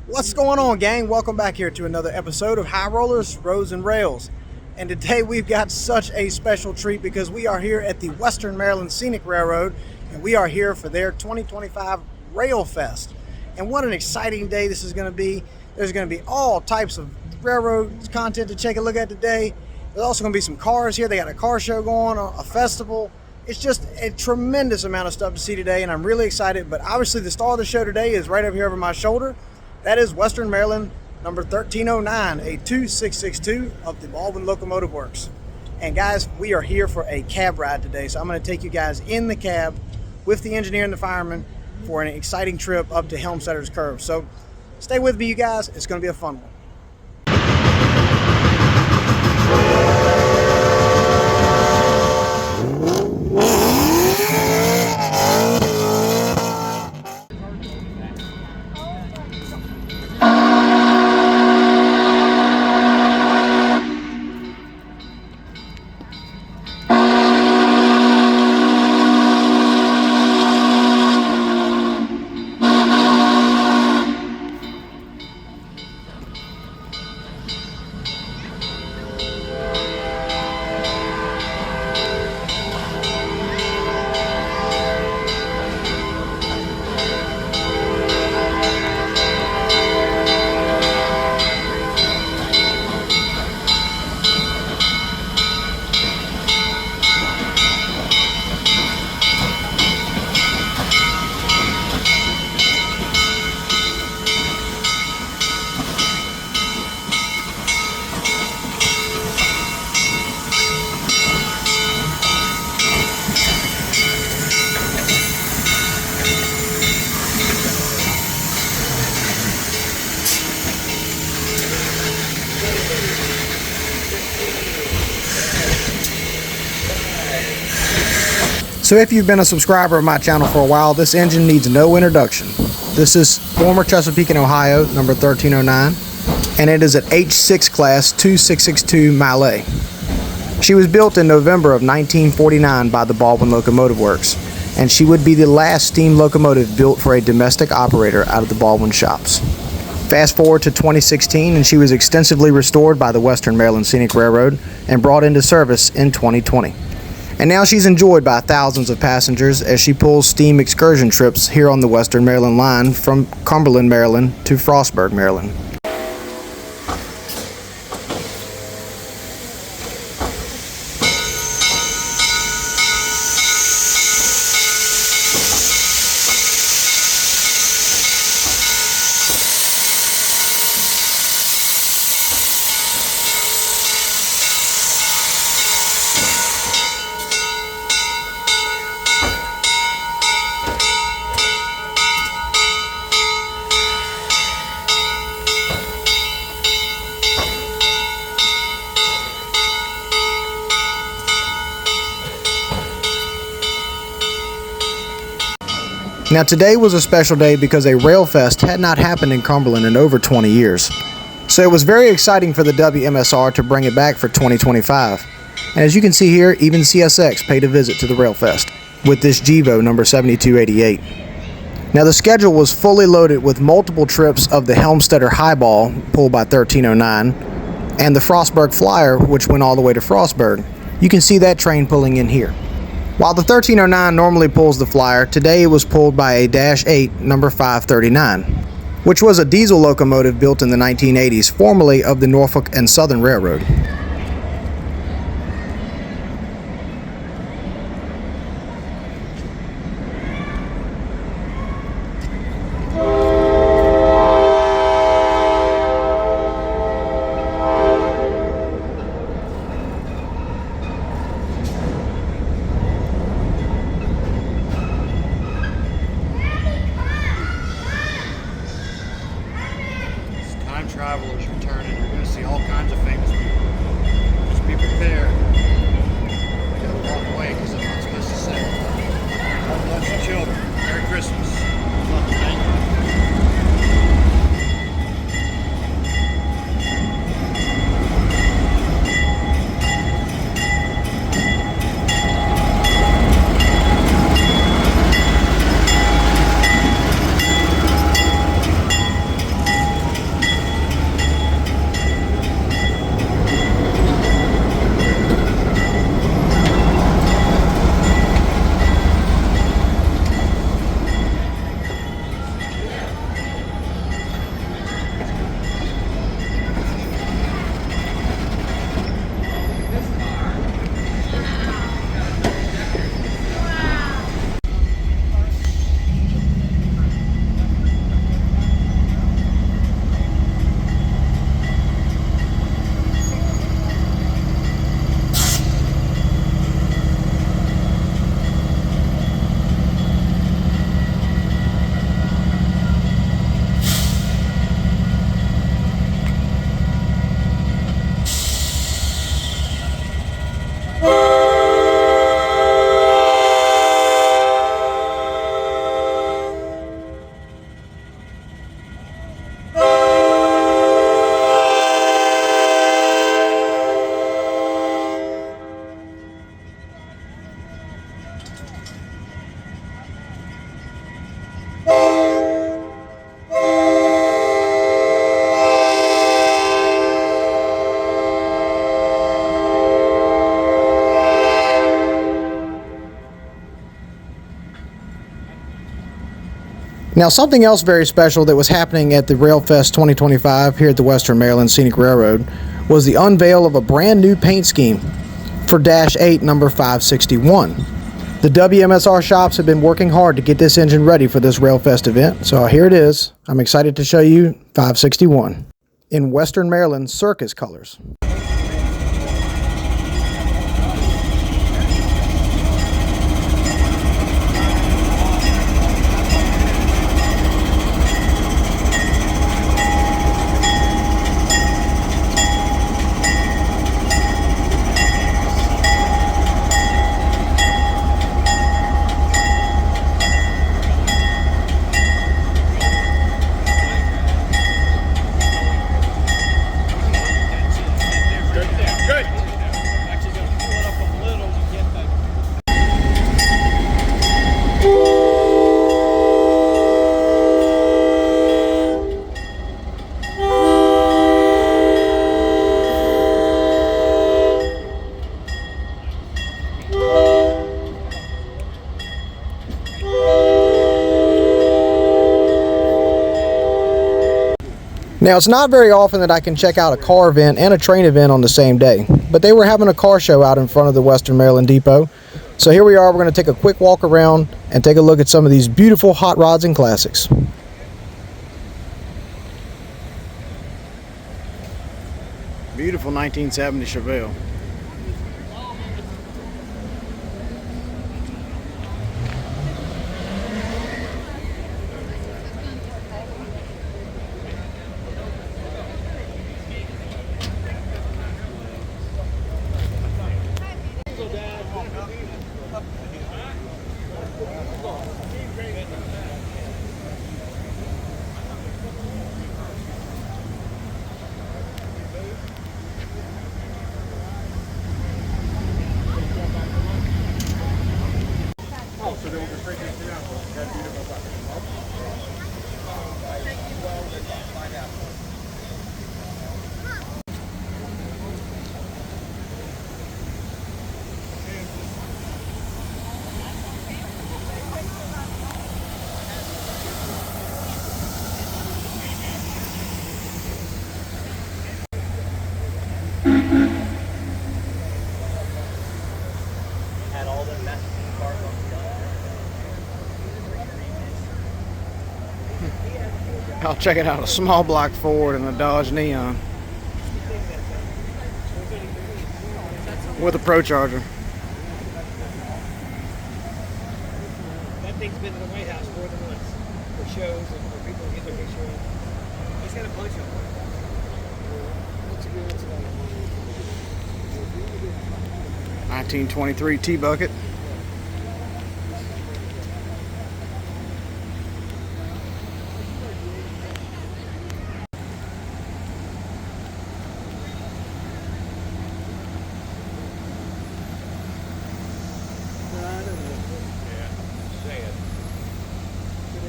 What's going on, gang? Welcome back here to another episode of High Rollers, Roads, and Rails. And today we've got such a special treat because we are here at the Western Maryland Scenic Railroad, and we are here for their 2025 Railfest. And what an exciting day this is going to be. There's going to be all types of railroad content to take a look at today. There's also going to be some cars here. They got a car show going on, a festival. It's just a tremendous amount of stuff to see today, and I'm really excited. But obviously the star of the show today is right over here over my shoulder. That is Western Maryland number 1309, a 2662 of the Baldwin Locomotive Works. And guys, we are here for a cab ride today. So I'm going to take you guys in the cab with the engineer and the fireman for an exciting trip up to Helmsetter's Curve. So stay with me, you guys. It's going to be a fun one. So if you've been a subscriber of my channel for a while, this engine needs no introduction. This is former Chesapeake, Ohio, number 1309, and it is an H6 class 2662 Mallet. She was built in November of 1949 by the Baldwin Locomotive Works, and she would be the last steam locomotive built for a domestic operator out of the Baldwin shops. Fast forward to 2016, and she was extensively restored by the Western Maryland Scenic Railroad and brought into service in 2020. And now she's enjoyed by thousands of passengers as she pulls steam excursion trips here on the Western Maryland line from Cumberland, Maryland to Frostburg, Maryland. Now today was a special day because a Railfest had not happened in Cumberland in over 20 years. So it was very exciting for the WMSR to bring it back for 2025. And as you can see here, even CSX paid a visit to the Railfest with this Gevo number 7288. Now the schedule was fully loaded with multiple trips of the Helmstetter Highball, pulled by 1309, and the Frostburg Flyer, which went all the way to Frostburg. You can see that train pulling in here. While the 1309 normally pulls the Flyer, today it was pulled by a Dash 8 number 539, which was a diesel locomotive built in the 1980s, formerly of the Norfolk and Southern Railroad. Travelers returning. You're going to see all kinds of famous people. Just be prepared. I gotta walk away because I'm not supposed to say. God bless your children. Merry Christmas. Thank you. Now, something else very special that was happening at the Railfest 2025 here at the Western Maryland Scenic Railroad was the unveil of a brand new paint scheme for Dash 8 number 561. The WMSR shops have been working hard to get this engine ready for this Railfest event, so here it is. I'm excited to show you 561 in Western Maryland circus colors. Now, it's not very often that I can check out a car event and a train event on the same day, but they were having a car show out in front of the Western Maryland Depot. So here we are, we're going to take a quick walk around and take a look at some of these beautiful hot rods and classics. Beautiful 1970 Chevelle. I'll check it out, a small block Ford and a Dodge Neon with a Pro Charger. That thing's been to the White House more than once for shows and for people to get their picture in. He's got a bunch of them. 1923 T-Bucket.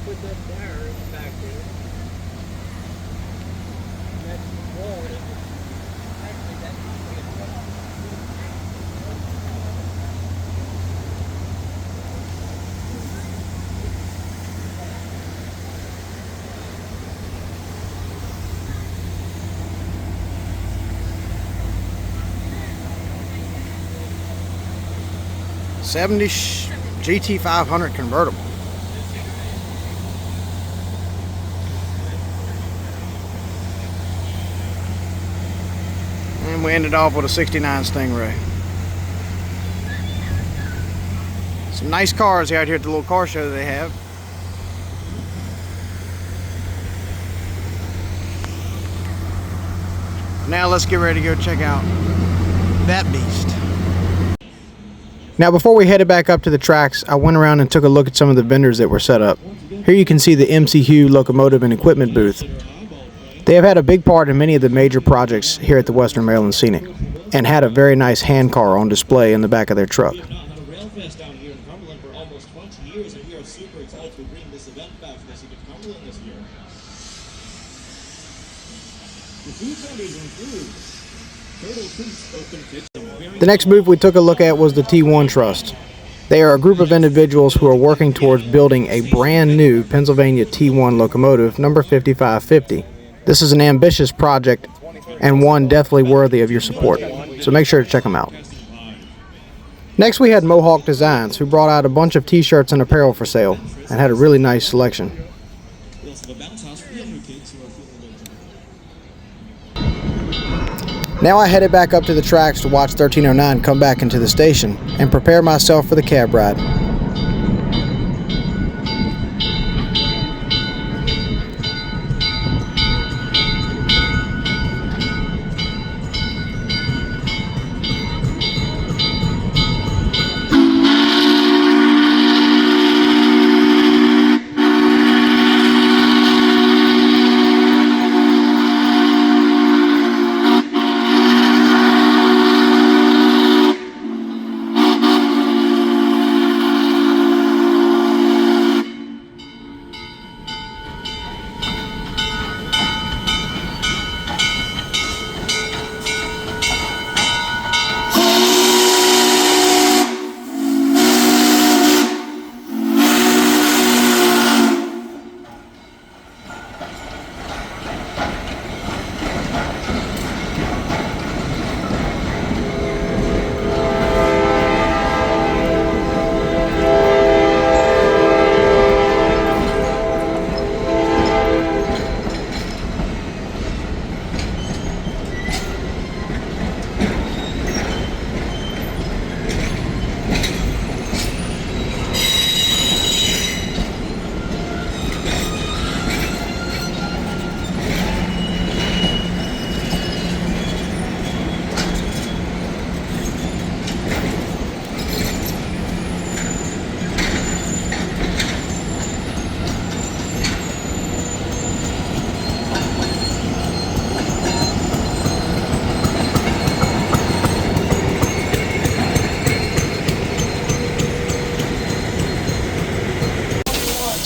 Put that there back there. That's wall. Actually, that needs to be a truck. '70 GT 500 convertible. And we ended off with a '69 Stingray. Some nice cars out here at the little car show they have. Now let's get ready to go check out that beast. Now before we headed back up to the tracks, I went around and took a look at some of the vendors that were set up. Here you can see the MC Hugh Locomotive and Equipment booth. They have had a big part in many of the major projects here at the Western Maryland Scenic, and had a very nice hand car on display in the back of their truck. Railfest down here in Cumberland for almost 20 years, and we are super excited to bring this event back for the city of Cumberland this year. The food vendors include Turtle Creek's Open Kitchen. The next booth we took a look at was the T1 Trust. They are a group of individuals who are working towards building a brand new Pennsylvania T1 locomotive number 5550. This is an ambitious project and one definitely worthy of your support, so make sure to check them out. Next we had Mohawk Designs, who brought out a bunch of t-shirts and apparel for sale and had a really nice selection. We also have a bounce house for younger kids who are feeling good. Now I headed back up to the tracks to watch 1309 come back into the station and prepare myself for the cab ride.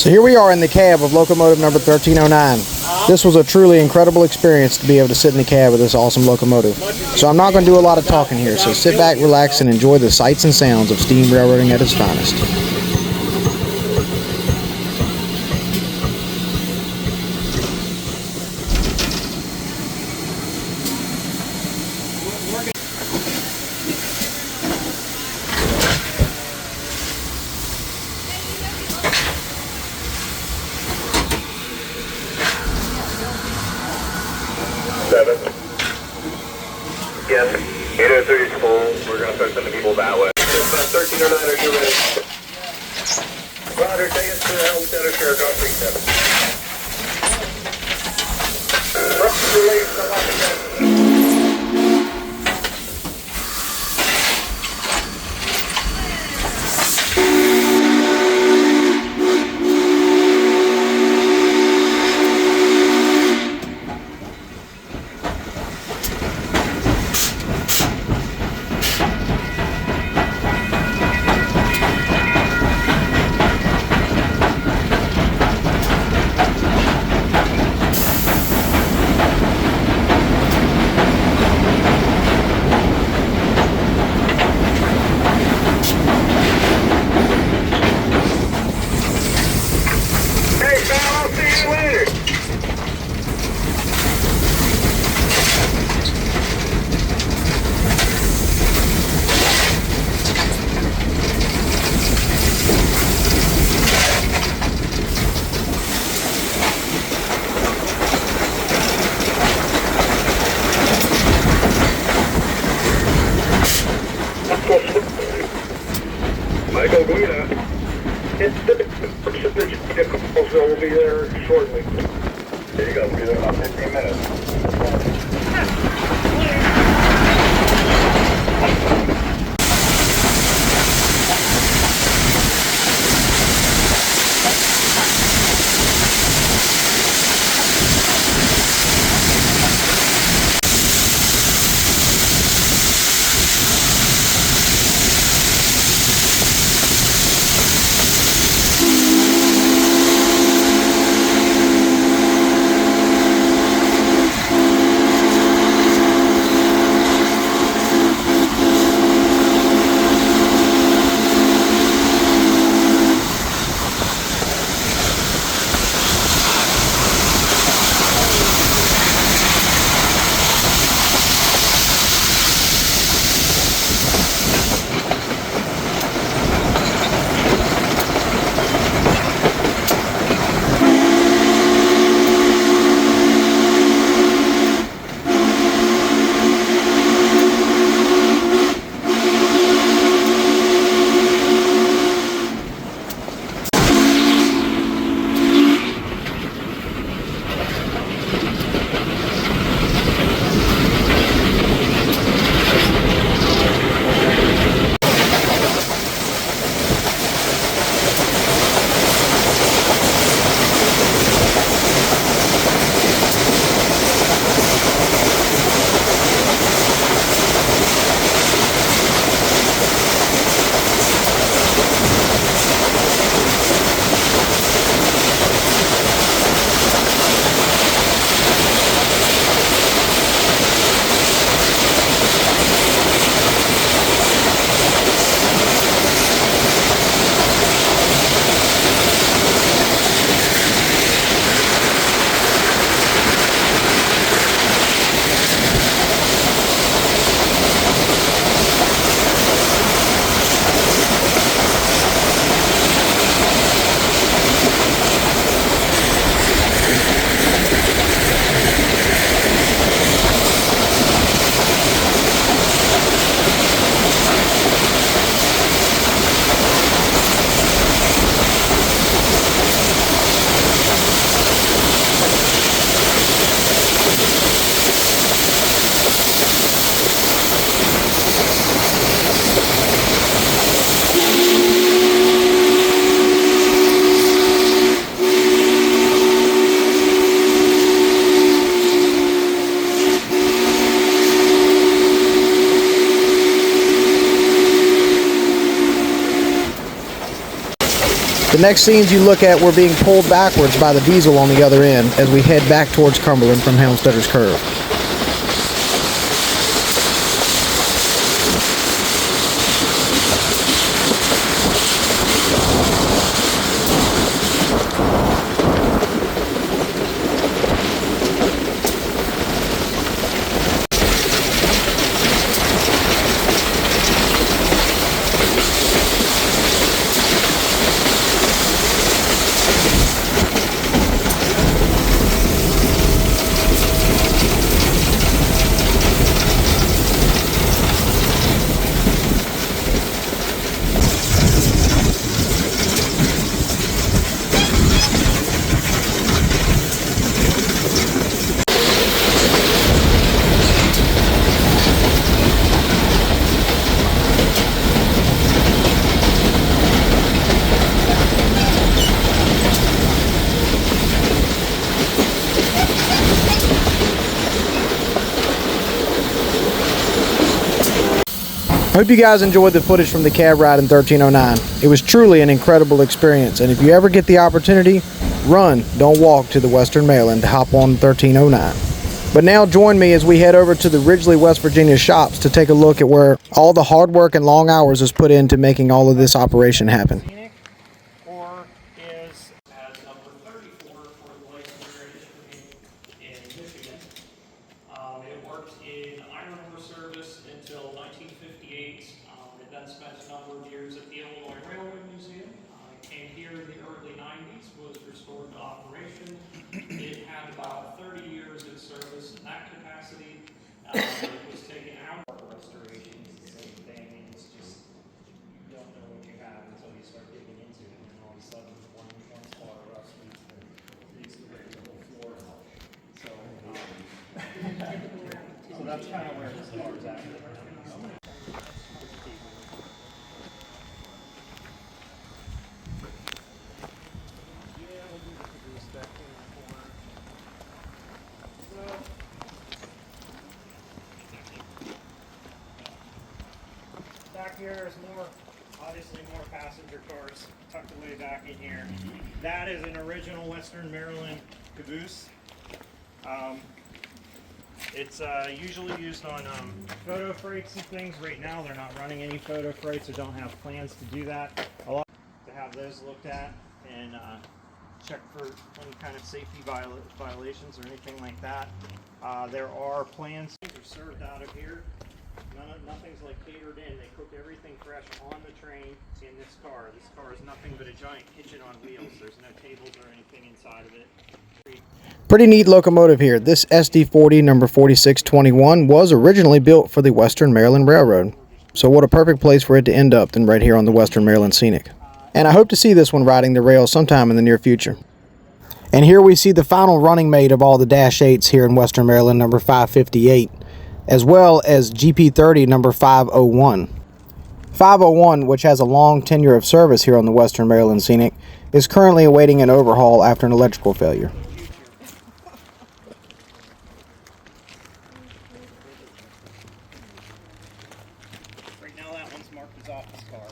So here we are in the cab of locomotive number 1309. This was a truly incredible experience to be able to sit in the cab with this awesome locomotive. So I'm not going to do a lot of talking here, so sit back, relax, and enjoy the sights and sounds of steam railroading at its finest. Yes, 803 is full. We're going to start sending people that way. 1309, are you ready? Roger, take us to the helm center, sure, go 37. Release the lock again. Michael Guida. Will be there shortly. There you go. We'll be there in about 15 minutes. The next scenes you look at, we're being pulled backwards by the diesel on the other end as we head back towards Cumberland from Helmstedter's Curve. I hope you guys enjoyed the footage from the cab ride in 1309. It was truly an incredible experience, and if you ever get the opportunity, run, don't walk to the Western Maryland to hop on 1309. But now join me as we head over to the Ridgeley, West Virginia shops to take a look at where all the hard work and long hours is put into making all of this operation happen. Or is as number 34 for the Western in Michigan. It worked in iron ore service until 1958. It then spent a number of years at the Illinois Railroad Museum. It came here in the early 90s, was restored to operation. It had about 30 years in service in that capacity. It was taken out. Restoration is the same thing. It's just, you don't know what you have until you start digging into it, and all of a sudden, one spot of rust leads to the whole floor. So, so that's kind of where this car is at. Back here is obviously more passenger cars tucked away back in here. That is an original Western Maryland caboose. It's usually used on photo freights and things. Right now they're not running any photo freights or don't have plans to do that. A lot to have those looked at and check for any kind of safety violations or anything like that. There are plans that are served out of here. Nothing's like catered in. They cook everything fresh on the train in this car. This car is nothing but a giant kitchen on wheels. There's no tables or anything inside of it. Pretty neat locomotive here. This SD40 number 4621 was originally built for the Western Maryland Railroad. So what a perfect place for it to end up than right here on the Western Maryland Scenic. And I hope to see this one riding the rails sometime in the near future. And here we see the final running mate of all the Dash 8s here in Western Maryland, number 558, as well as GP30 number 501. 501, which has a long tenure of service here on the Western Maryland Scenic, is currently awaiting an overhaul after an electrical failure. Right now that one's marked as office car.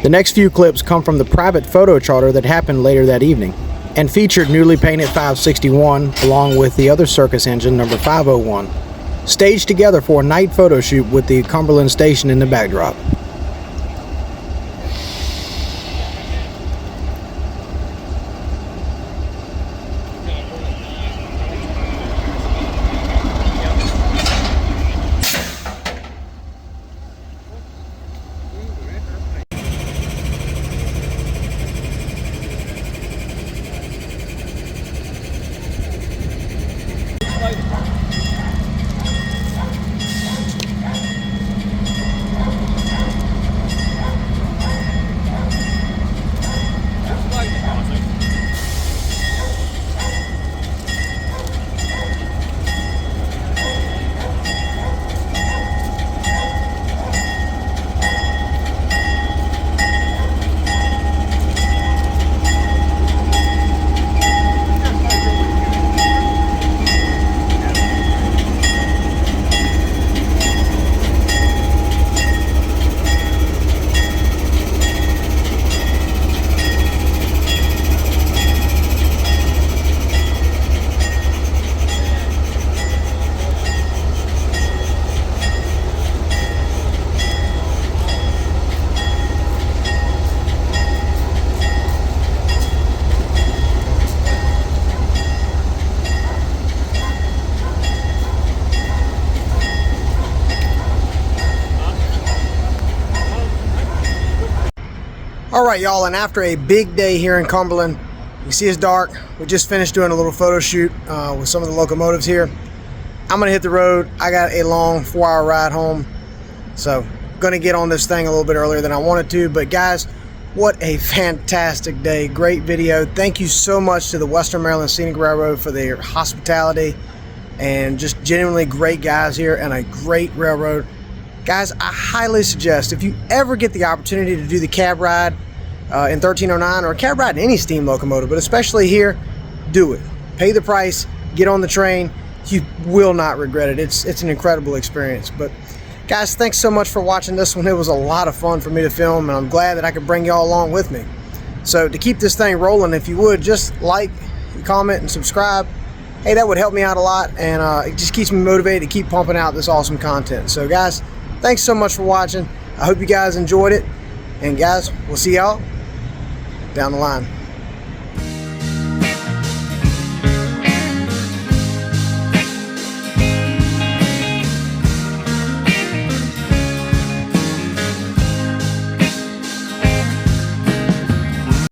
The next few clips come from the private photo charter that happened later that evening and featured newly painted 561 along with the other circus engine number 501, staged together for a night photo shoot with the Cumberland station in the backdrop. All right, y'all, and after a big day here in Cumberland, you see it's dark. We just finished doing a little photo shoot with some of the locomotives here. I'm gonna hit the road. I got a long 4-hour ride home, so gonna get on this thing a little bit earlier than I wanted to. But guys, what a fantastic day. Great video. Thank you so much to the Western Maryland Scenic Railroad for their hospitality, and just genuinely great guys here and a great railroad. Guys, I highly suggest, if you ever get the opportunity to do the cab ride in 1309, or a cab ride in any steam locomotive, but especially here, do it. Pay the price, get on the train. You will not regret it. It's an incredible experience. But guys, thanks so much for watching this one. It was a lot of fun for me to film, and I'm glad that I could bring y'all along with me. So to keep this thing rolling, if you would, just like, comment, and subscribe. Hey, that would help me out a lot, and it just keeps me motivated to keep pumping out this awesome content. So guys, thanks so much for watching. I hope you guys enjoyed it. And guys, we'll see y'all down the line.